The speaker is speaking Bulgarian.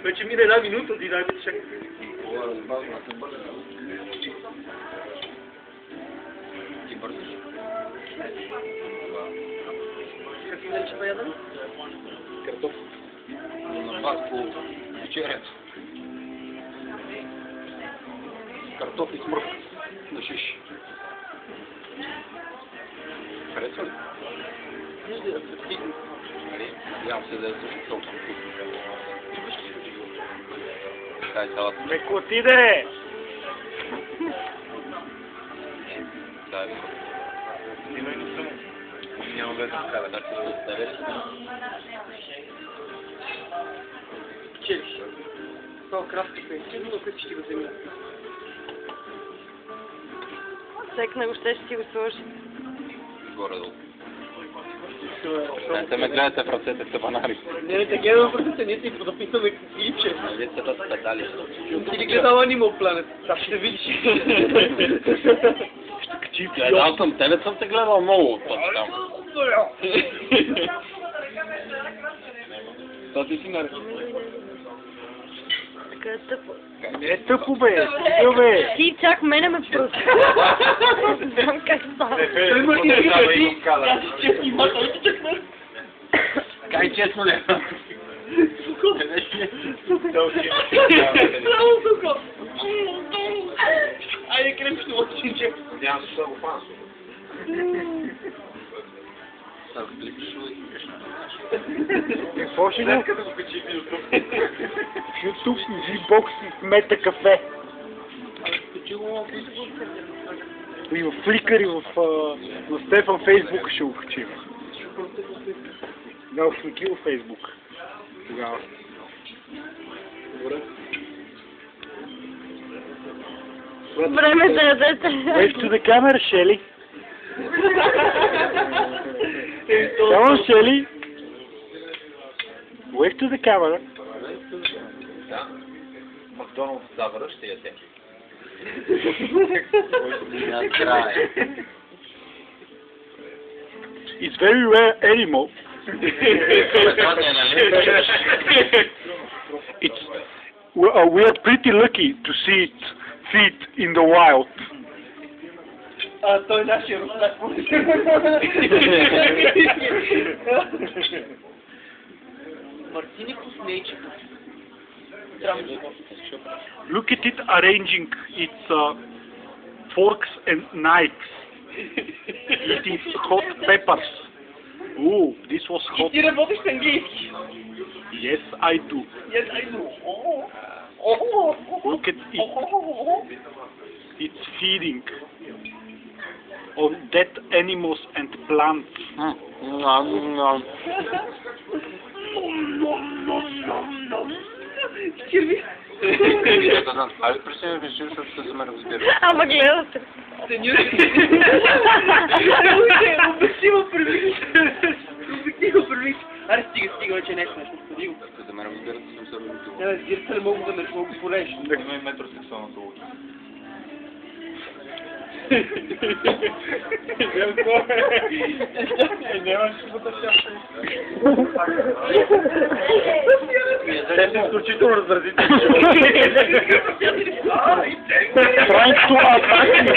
Вече мина една минута, ти дай ми чакай. Ти бързаш? Как иначе поядам? Картоф. На вас по вечерят. Картоф и смръвка. На шиш. Харесва ли? Вижда да се пидни. Надявам се да е също толкова вкусно. Дай салата. Леко отиде! Да, е. Има и не съм. Няма да така, да се оставя. Челиш. Това краска е сигурно, който ще го вземе. Всеки него ще ти го сложи. Горе-долу. Не ме гледате в ръцете в табанари. Не, те гледам в ръцете, ние си записваме клипче. Вие сте доста педали. Ти ли гледал Animal Planet? Сега ще видиш. Гледал съм, тебе съм те гледал много точно там. Това ти си наред. Така е тъпо. Не е тъпо, бе! Стига, бе! Ти чак мене ме просто. Знам как става. Кай честно ли? Айде, крепично, лъчинче. Нямам защо го фана. Так, влизаш ли? Какво ще го? YouTube си бокс и смета кафе. И в Flickr, и в Стефан Фейсбук ще го качим. Да, в Flickr в Фейсбук. Тогава. Добре. Време да ядете. Wave to the camera, Shelly. Come on, Shelly. Wave to the camera. Да. Макдоналдс завръща я те. It's very rare animal. It's we are pretty lucky to see it feed in the wild. Той е нашия руснак. Martinikus nature. Look at it arranging its forks and knives. Eating hot peppers. Ooh, this was hot. Ти работиш с английски? Yes, I do. Yes, I do. Look at it. It's feeding on dead animals and plants. Черви. Айде пресеня вижи, защото ще се ме разбира. Ама гледате. Обективно привлича. Обективно привлича. Аре, стига, вече не е смешно. Ходи го. Ако да ме разбирате, съм се родил. Не, разбира се, не мога да ме полеш. Има и метросексуалната логика. Нямаш те са изключително раздразителни. Trying to attack me.